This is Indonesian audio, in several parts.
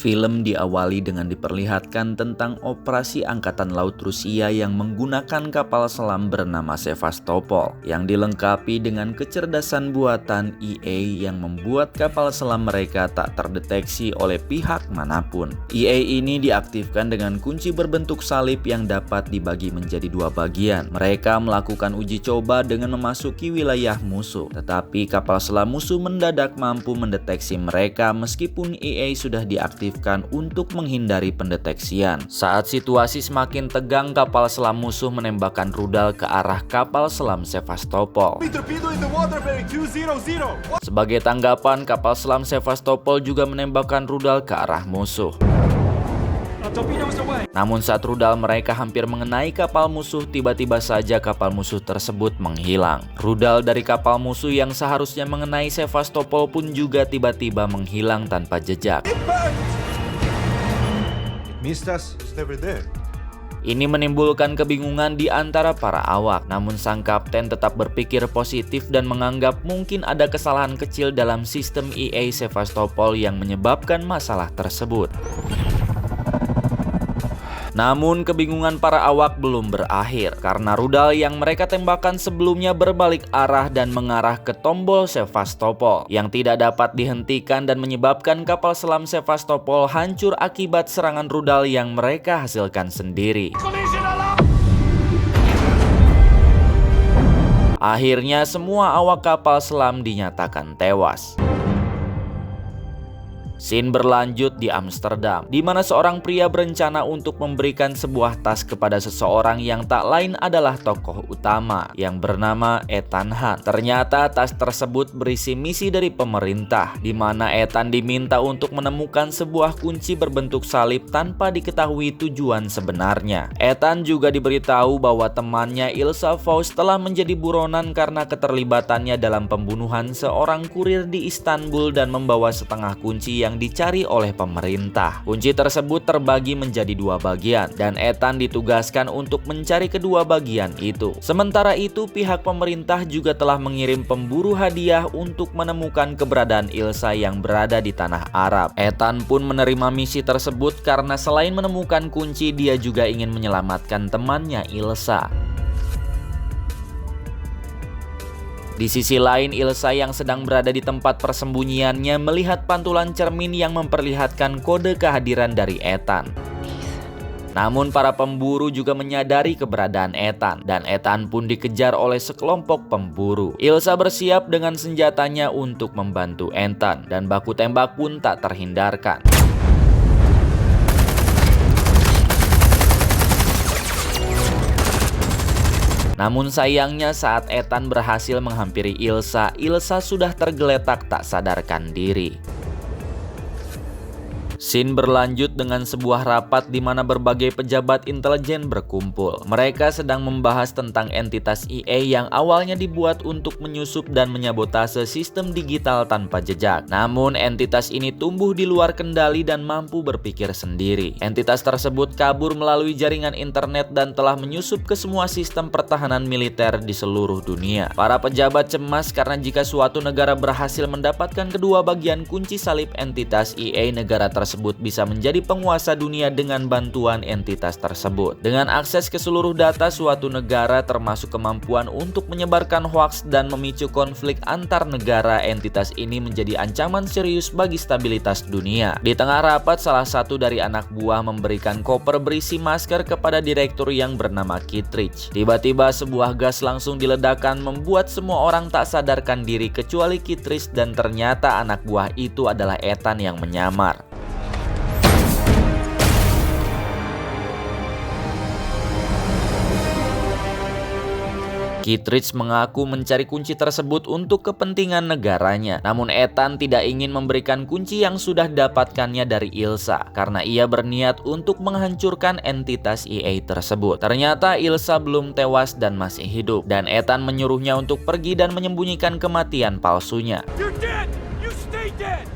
Film diawali dengan diperlihatkan tentang operasi Angkatan Laut Rusia yang menggunakan kapal selam bernama Sevastopol yang dilengkapi dengan kecerdasan buatan EA yang membuat kapal selam mereka tak terdeteksi oleh pihak manapun. EA ini diaktifkan dengan kunci berbentuk salib yang dapat dibagi menjadi dua bagian. Mereka melakukan uji coba dengan memasuki wilayah musuh, tetapi kapal selam musuh mendadak mampu mendeteksi mereka meskipun EA sudah diaktifkan untuk menghindari pendeteksian. Saat situasi semakin tegang, kapal selam musuh menembakkan rudal ke arah kapal selam Sevastopol. Sebagai tanggapan, kapal selam Sevastopol juga menembakkan rudal ke arah musuh. Namun saat rudal mereka hampir mengenai kapal musuh, tiba-tiba saja kapal musuh tersebut menghilang. Rudal dari kapal musuh yang seharusnya mengenai Sevastopol pun juga tiba-tiba menghilang tanpa jejak. Ini menimbulkan kebingungan di antara para awak, namun sang kapten tetap berpikir positif dan menganggap mungkin ada kesalahan kecil dalam sistem EA Sevastopol yang menyebabkan masalah tersebut. Namun kebingungan para awak belum berakhir karena rudal yang mereka tembakan sebelumnya berbalik arah dan mengarah ke tombol Sevastopol yang tidak dapat dihentikan dan menyebabkan kapal selam Sevastopol hancur akibat serangan rudal yang mereka hasilkan sendiri. Akhirnya semua awak kapal selam dinyatakan tewas. Scene berlanjut di Amsterdam, di mana seorang pria berencana untuk memberikan sebuah tas kepada seseorang yang tak lain adalah tokoh utama yang bernama Ethan Hunt. Ternyata tas tersebut berisi misi dari pemerintah, di mana Ethan diminta untuk menemukan sebuah kunci berbentuk salib tanpa diketahui tujuan sebenarnya. Ethan juga diberitahu bahwa temannya Ilsa Faust telah menjadi buronan karena keterlibatannya dalam pembunuhan seorang kurir di Istanbul dan membawa setengah kunci yang dicari oleh pemerintah. Kunci tersebut terbagi menjadi dua bagian dan Ethan ditugaskan untuk mencari kedua bagian itu. Sementara itu, pihak pemerintah juga telah mengirim pemburu hadiah untuk menemukan keberadaan Ilsa yang berada di tanah Arab. Ethan pun menerima misi tersebut karena selain menemukan kunci, dia juga ingin menyelamatkan temannya Ilsa. Di sisi lain, Ilsa yang sedang berada di tempat persembunyiannya melihat pantulan cermin yang memperlihatkan kode kehadiran dari Ethan. Namun para pemburu juga menyadari keberadaan Ethan dan Ethan pun dikejar oleh sekelompok pemburu. Ilsa bersiap dengan senjatanya untuk membantu Ethan dan baku tembak pun tak terhindarkan. Namun sayangnya saat Ethan berhasil menghampiri Ilsa, Ilsa sudah tergeletak tak sadarkan diri. Scene berlanjut dengan sebuah rapat di mana berbagai pejabat intelijen berkumpul. Mereka sedang membahas tentang entitas EA yang awalnya dibuat untuk menyusup dan menyabotase sistem digital tanpa jejak. Namun entitas ini tumbuh di luar kendali dan mampu berpikir sendiri. Entitas tersebut kabur melalui jaringan internet dan telah menyusup ke semua sistem pertahanan militer di seluruh dunia. Para pejabat cemas karena jika suatu negara berhasil mendapatkan kedua bagian kunci salib entitas EA, negara tersebut bisa menjadi penguasa dunia dengan bantuan entitas tersebut. Dengan akses ke seluruh data suatu negara termasuk kemampuan untuk menyebarkan hoaks dan memicu konflik antar negara, entitas ini menjadi ancaman serius bagi stabilitas dunia. Di tengah rapat, salah satu dari anak buah memberikan koper berisi masker kepada direktur yang bernama Kittredge. Tiba-tiba sebuah gas langsung diledakkan membuat semua orang tak sadarkan diri kecuali Kittredge dan ternyata anak buah itu adalah Ethan yang menyamar. Kittredge mengaku mencari kunci tersebut untuk kepentingan negaranya. Namun Ethan tidak ingin memberikan kunci yang sudah didapatkannya dari Ilsa karena ia berniat untuk menghancurkan entitas EA tersebut. Ternyata Ilsa belum tewas dan masih hidup, dan Ethan menyuruhnya untuk pergi dan menyembunyikan kematian palsunya. You're dead! You stay dead!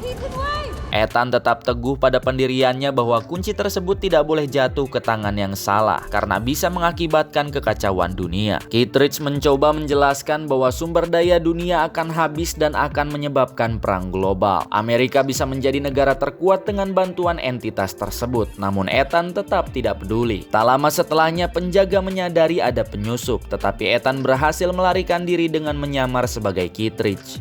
Ethan, wait! Ethan tetap teguh pada pendiriannya bahwa kunci tersebut tidak boleh jatuh ke tangan yang salah karena bisa mengakibatkan kekacauan dunia. Kittredge mencoba menjelaskan bahwa sumber daya dunia akan habis dan akan menyebabkan perang global. Amerika bisa menjadi negara terkuat dengan bantuan entitas tersebut, namun Ethan tetap tidak peduli. Tak lama setelahnya, penjaga menyadari ada penyusup, tetapi Ethan berhasil melarikan diri dengan menyamar sebagai Kittredge.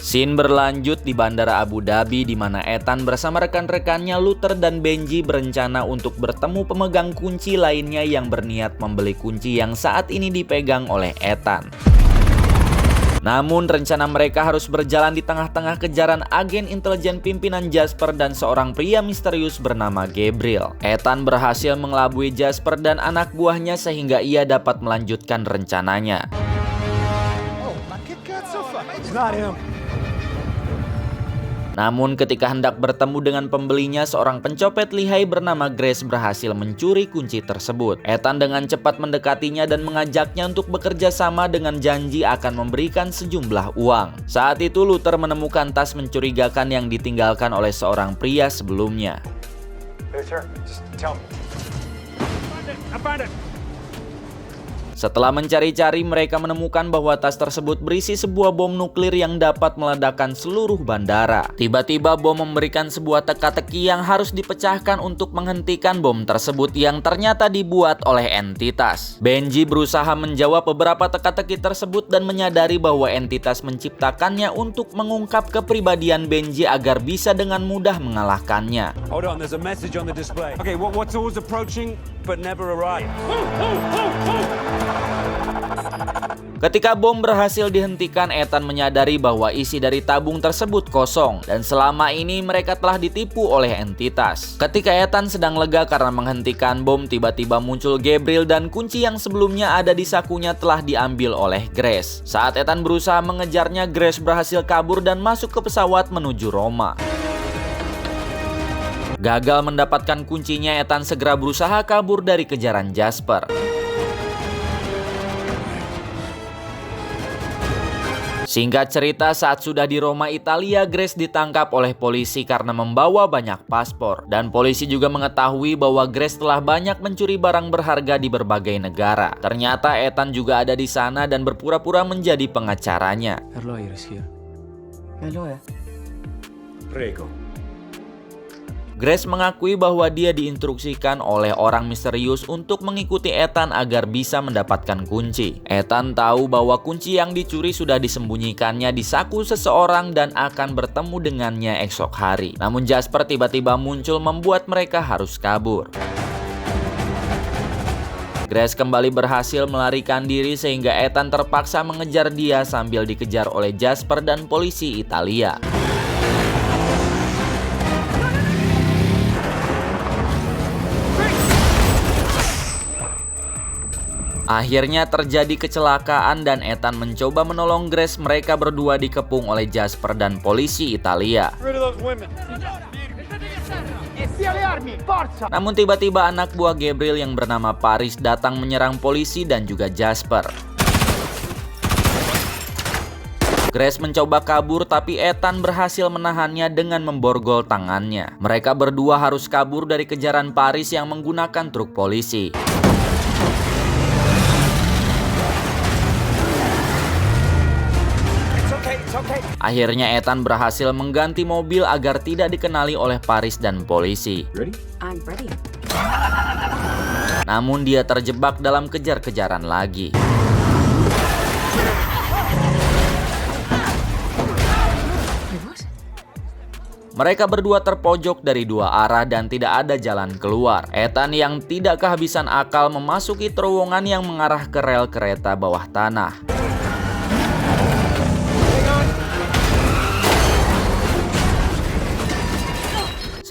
Scene berlanjut di Bandara Abu Dhabi di mana Ethan bersama rekan-rekannya Luther dan Benji berencana untuk bertemu pemegang kunci lainnya yang berniat membeli kunci yang saat ini dipegang oleh Ethan. Namun rencana mereka harus berjalan di tengah-tengah kejaran agen intelijen pimpinan Jasper dan seorang pria misterius bernama Gabriel. Ethan berhasil mengelabui Jasper dan anak buahnya sehingga ia dapat melanjutkan rencananya. Namun ketika hendak bertemu dengan pembelinya, seorang pencopet lihai bernama Grace berhasil mencuri kunci tersebut. Ethan dengan cepat mendekatinya dan mengajaknya untuk bekerja sama dengan janji akan memberikan sejumlah uang. Saat itu Luther menemukan tas mencurigakan yang ditinggalkan oleh seorang pria sebelumnya. Luther, just tell me. I found it. Setelah mencari-cari, mereka menemukan bahwa tas tersebut berisi sebuah bom nuklir yang dapat meledakkan seluruh bandara. Tiba-tiba bom memberikan sebuah teka-teki yang harus dipecahkan untuk menghentikan bom tersebut yang ternyata dibuat oleh entitas. Benji berusaha menjawab beberapa teka-teki tersebut dan menyadari bahwa entitas menciptakannya untuk mengungkap kepribadian Benji agar bisa dengan mudah mengalahkannya. Hold on, there's a message on the display. Okay, what's always approaching but never arrived? Ketika bom berhasil dihentikan, Ethan menyadari bahwa isi dari tabung tersebut kosong dan selama ini mereka telah ditipu oleh entitas. Ketika Ethan sedang lega karena menghentikan bom, tiba-tiba muncul Gabriel dan kunci yang sebelumnya ada di sakunya telah diambil oleh Grace. Saat Ethan berusaha mengejarnya, Grace berhasil kabur dan masuk ke pesawat menuju Roma. Gagal mendapatkan kuncinya, Ethan segera berusaha kabur dari kejaran Jasper. Singkat cerita, saat sudah di Roma, Italia, Grace ditangkap oleh polisi karena membawa banyak paspor. Dan polisi juga mengetahui bahwa Grace telah banyak mencuri barang berharga di berbagai negara. Ternyata Ethan juga ada di sana dan berpura-pura menjadi pengacaranya. Her lawyer is here. My lawyer? Prego. Grace mengakui bahwa dia diinstruksikan oleh orang misterius untuk mengikuti Ethan agar bisa mendapatkan kunci. Ethan tahu bahwa kunci yang dicuri sudah disembunyikannya di saku seseorang dan akan bertemu dengannya esok hari. Namun Jasper tiba-tiba muncul membuat mereka harus kabur. Grace kembali berhasil melarikan diri sehingga Ethan terpaksa mengejar dia sambil dikejar oleh Jasper dan polisi Italia. Akhirnya terjadi kecelakaan dan Ethan mencoba menolong Grace. Mereka berdua dikepung oleh Jasper dan polisi Italia. Namun tiba-tiba anak buah Gabriel yang bernama Paris datang menyerang polisi dan juga Jasper. Grace mencoba kabur tapi Ethan berhasil menahannya dengan memborgol tangannya. Mereka berdua harus kabur dari kejaran Paris yang menggunakan truk polisi. Akhirnya Ethan berhasil mengganti mobil agar tidak dikenali oleh Paris dan polisi. Ready? I'm ready. Namun dia terjebak dalam kejar-kejaran lagi. Mereka berdua terpojok dari dua arah dan tidak ada jalan keluar. Ethan yang tidak kehabisan akal memasuki terowongan yang mengarah ke rel kereta bawah tanah.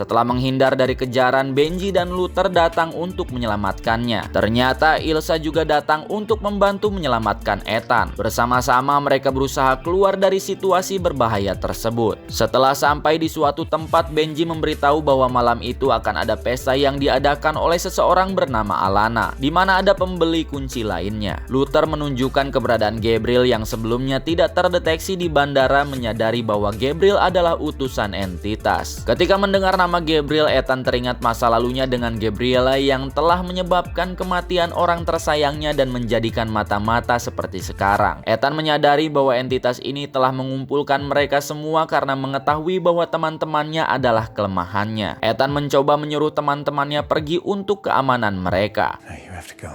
Setelah menghindar dari kejaran, Benji dan Luther datang untuk menyelamatkannya. Ternyata Ilsa juga datang untuk membantu menyelamatkan Ethan. Bersama-sama mereka berusaha keluar dari situasi berbahaya tersebut. Setelah sampai di suatu tempat, Benji memberitahu bahwa malam itu akan ada pesta yang diadakan oleh seseorang bernama Alana, di mana ada pembeli kunci lainnya. Luther menunjukkan keberadaan Gabriel yang sebelumnya tidak terdeteksi di bandara, menyadari bahwa Gabriel adalah utusan entitas. Ketika mendengar nama Gabriel, Ethan teringat masa lalunya dengan Gabriela yang telah menyebabkan kematian orang tersayangnya dan menjadikan mata-mata seperti sekarang. Ethan menyadari bahwa entitas ini telah mengumpulkan mereka semua karena mengetahui bahwa teman-temannya adalah kelemahannya. Ethan mencoba menyuruh teman-temannya pergi untuk keamanan mereka. You have to go.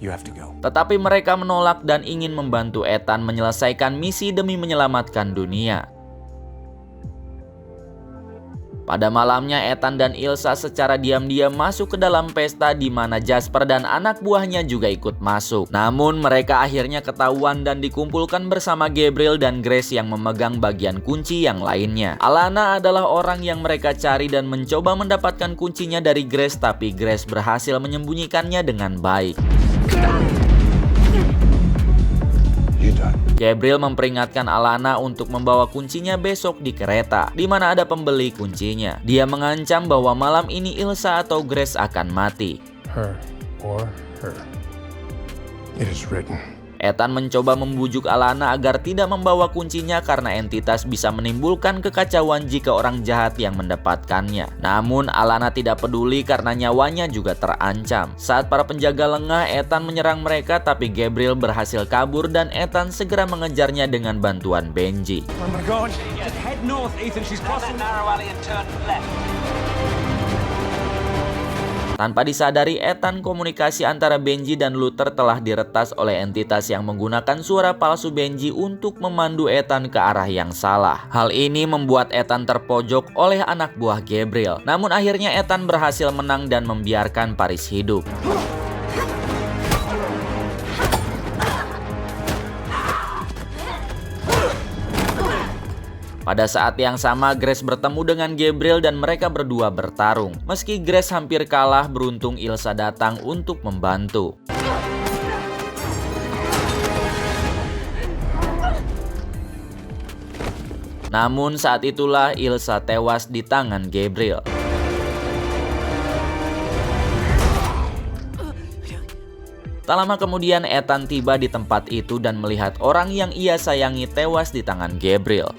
You have to go. Tetapi mereka menolak dan ingin membantu Ethan menyelesaikan misi demi menyelamatkan dunia. Pada malamnya, Ethan dan Ilsa secara diam-diam masuk ke dalam pesta di mana Jasper dan anak buahnya juga ikut masuk. Namun mereka akhirnya ketahuan dan dikumpulkan bersama Gabriel dan Grace yang memegang bagian kunci yang lainnya. Alana adalah orang yang mereka cari dan mencoba mendapatkan kuncinya dari Grace, tapi Grace berhasil menyembunyikannya dengan baik. Gabriel memperingatkan Alana untuk membawa kuncinya besok di kereta, di mana ada pembeli kuncinya. Dia mengancam bahwa malam ini Ilsa atau Grace akan mati. Her or her. It is written. Ethan mencoba membujuk Alana agar tidak membawa kuncinya karena entitas bisa menimbulkan kekacauan jika orang jahat yang mendapatkannya. Namun Alana tidak peduli karena nyawanya juga terancam. Saat para penjaga lengah, Ethan menyerang mereka, tapi Gabriel berhasil kabur dan Ethan segera mengejarnya dengan bantuan Benji. Oh my God! Just head north, Ethan. She's crossing. narrow alley and turn left. Tanpa disadari, Ethan, komunikasi antara Benji dan Luther telah diretas oleh entitas yang menggunakan suara palsu Benji untuk memandu Ethan ke arah yang salah. Hal ini membuat Ethan terpojok oleh anak buah Gabriel. Namun akhirnya Ethan berhasil menang dan membiarkan Paris hidup. Pada saat yang sama, Grace bertemu dengan Gabriel dan mereka berdua bertarung. Meski Grace hampir kalah, beruntung Ilsa datang untuk membantu. Namun saat itulah Ilsa tewas di tangan Gabriel. Tak lama kemudian Ethan tiba di tempat itu dan melihat orang yang ia sayangi tewas di tangan Gabriel.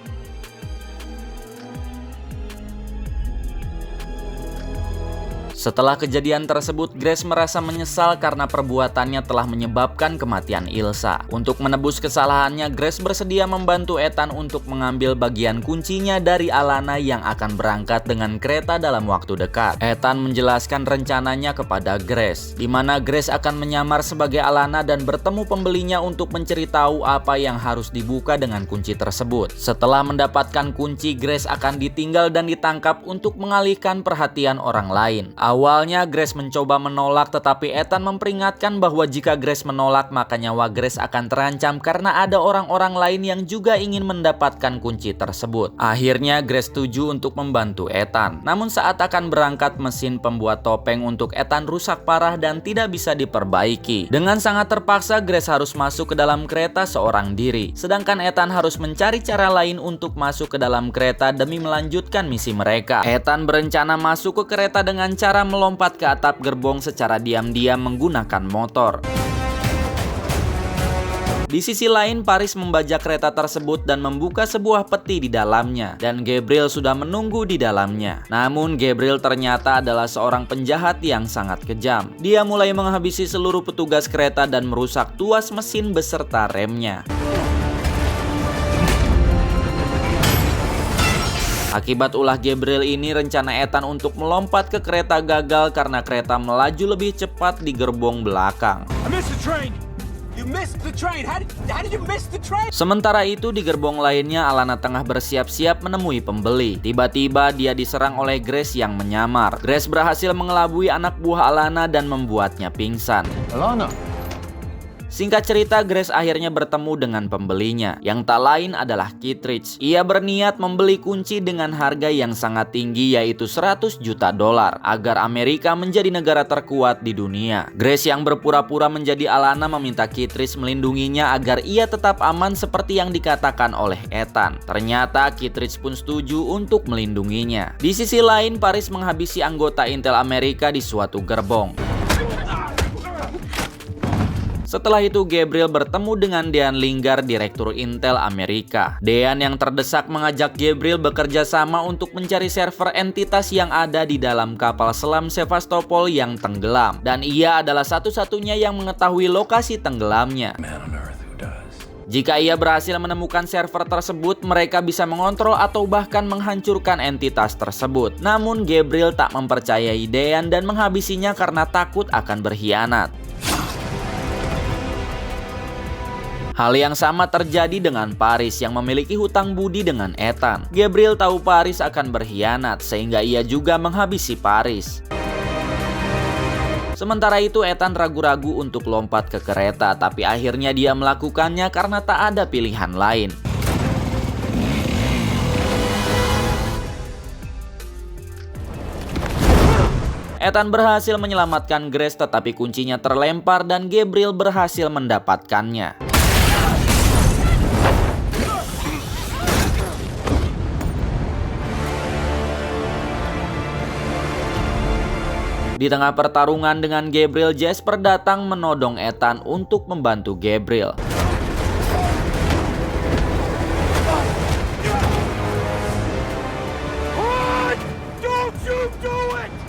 Setelah kejadian tersebut, Grace merasa menyesal karena perbuatannya telah menyebabkan kematian Ilsa. Untuk menebus kesalahannya, Grace bersedia membantu Ethan untuk mengambil bagian kuncinya dari Alana yang akan berangkat dengan kereta dalam waktu dekat. Ethan menjelaskan rencananya kepada Grace, di mana Grace akan menyamar sebagai Alana dan bertemu pembelinya untuk mencari tahu apa yang harus dibuka dengan kunci tersebut. Setelah mendapatkan kunci, Grace akan ditinggal dan ditangkap untuk mengalihkan perhatian orang lain. Awalnya Grace mencoba menolak, tetapi Ethan memperingatkan bahwa jika Grace menolak maka nyawa Grace akan terancam karena ada orang-orang lain yang juga ingin mendapatkan kunci tersebut. Akhirnya Grace setuju untuk membantu Ethan. Namun saat akan berangkat, mesin pembuat topeng untuk Ethan rusak parah dan tidak bisa diperbaiki. Dengan sangat terpaksa, Grace harus masuk ke dalam kereta seorang diri. Sedangkan Ethan harus mencari cara lain untuk masuk ke dalam kereta demi melanjutkan misi mereka. Ethan berencana masuk ke kereta dengan cara melompat ke atap gerbong secara diam-diam menggunakan motor. Di sisi lain, Paris membajak kereta tersebut dan membuka sebuah peti di dalamnya, dan Gabriel sudah menunggu di dalamnya. Namun Gabriel ternyata adalah seorang penjahat yang sangat kejam. Dia mulai menghabisi seluruh petugas kereta dan merusak tuas mesin beserta remnya. Akibat ulah Gabriel ini, rencana Ethan untuk melompat ke kereta gagal karena kereta melaju lebih cepat di gerbong belakang. I missed the train. You missed the train. How did you miss the train? Sementara itu di gerbong lainnya, Alana tengah bersiap-siap menemui pembeli. Tiba-tiba dia diserang oleh Grace yang menyamar. Grace berhasil mengelabui anak buah Alana dan membuatnya pingsan. Alana, Singkat cerita, Grace akhirnya bertemu dengan pembelinya, yang tak lain adalah Kittredge. Ia berniat membeli kunci dengan harga yang sangat tinggi, yaitu 100 juta dolar, agar Amerika menjadi negara terkuat di dunia. Grace yang berpura-pura menjadi Alana meminta Kittredge melindunginya agar ia tetap aman seperti yang dikatakan oleh Ethan. Ternyata Kittredge pun setuju untuk melindunginya. Di sisi lain, Paris menghabisi anggota Intel Amerika di suatu gerbong. Setelah itu, Gabriel bertemu dengan Dean Lingard, Direktur Intel Amerika. Dean yang terdesak mengajak Gabriel bekerja sama untuk mencari server entitas yang ada di dalam kapal selam Sevastopol yang tenggelam. Dan ia adalah satu-satunya yang mengetahui lokasi tenggelamnya. Jika ia berhasil menemukan server tersebut, mereka bisa mengontrol atau bahkan menghancurkan entitas tersebut. Namun Gabriel tak mempercayai Dean dan menghabisinya karena takut akan berkhianat. Hal yang sama terjadi dengan Paris yang memiliki hutang budi dengan Ethan. Gabriel tahu Paris akan berkhianat sehingga ia juga menghabisi Paris. Sementara itu, Ethan ragu-ragu untuk lompat ke kereta, tapi akhirnya dia melakukannya karena tak ada pilihan lain. Ethan berhasil menyelamatkan Grace, tetapi kuncinya terlempar dan Gabriel berhasil mendapatkannya. Di tengah pertarungan dengan Gabriel, Jasper datang menodong Ethan untuk membantu Gabriel.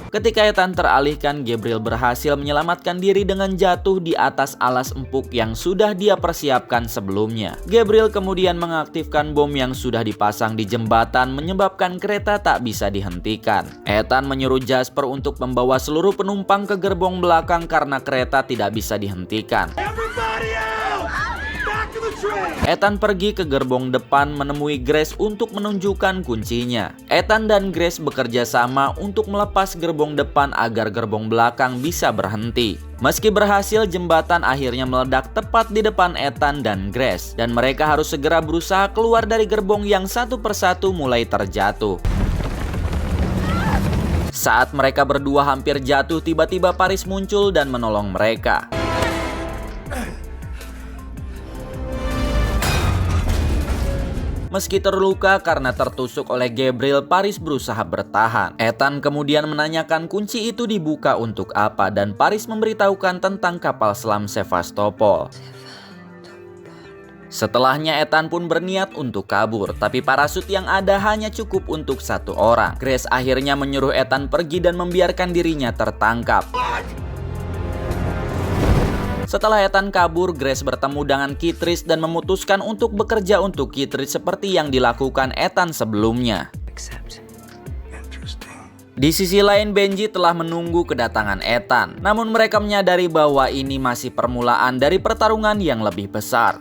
Ketika Ethan teralihkan, Gabriel berhasil menyelamatkan diri dengan jatuh di atas alas empuk yang sudah dia persiapkan sebelumnya. Gabriel kemudian mengaktifkan bom yang sudah dipasang di jembatan, menyebabkan kereta tak bisa dihentikan. Ethan menyuruh Jasper untuk membawa seluruh penumpang ke gerbong belakang karena kereta tidak bisa dihentikan. Ethan pergi ke gerbong depan menemui Grace untuk menunjukkan kuncinya. Ethan dan Grace bekerja sama untuk melepas gerbong depan agar gerbong belakang bisa berhenti. Meski berhasil, jembatan akhirnya meledak tepat di depan Ethan dan Grace, dan mereka harus segera berusaha keluar dari gerbong yang satu persatu mulai terjatuh. Saat mereka berdua hampir jatuh, tiba-tiba Paris muncul dan menolong mereka. Meski terluka karena tertusuk oleh Gabriel, Paris berusaha bertahan. Ethan kemudian menanyakan kunci itu dibuka untuk apa, dan Paris memberitahukan tentang kapal selam Sevastopol. Setelahnya Ethan pun berniat untuk kabur, tapi parasut yang ada hanya cukup untuk satu orang. Grace akhirnya menyuruh Ethan pergi dan membiarkan dirinya tertangkap. Setelah Ethan kabur, Grace bertemu dengan Kittredge dan memutuskan untuk bekerja untuk Kittredge seperti yang dilakukan Ethan sebelumnya. Di sisi lain, Benji telah menunggu kedatangan Ethan. Namun mereka menyadari bahwa ini masih permulaan dari pertarungan yang lebih besar.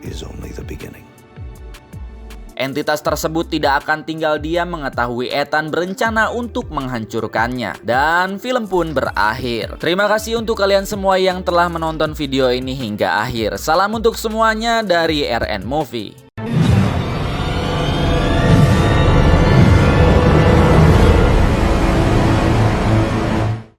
Entitas tersebut tidak akan tinggal diam mengetahui Ethan berencana untuk menghancurkannya. Dan film pun berakhir. Terima kasih untuk kalian semua yang telah menonton video ini hingga akhir. Salam untuk semuanya dari RN Movie.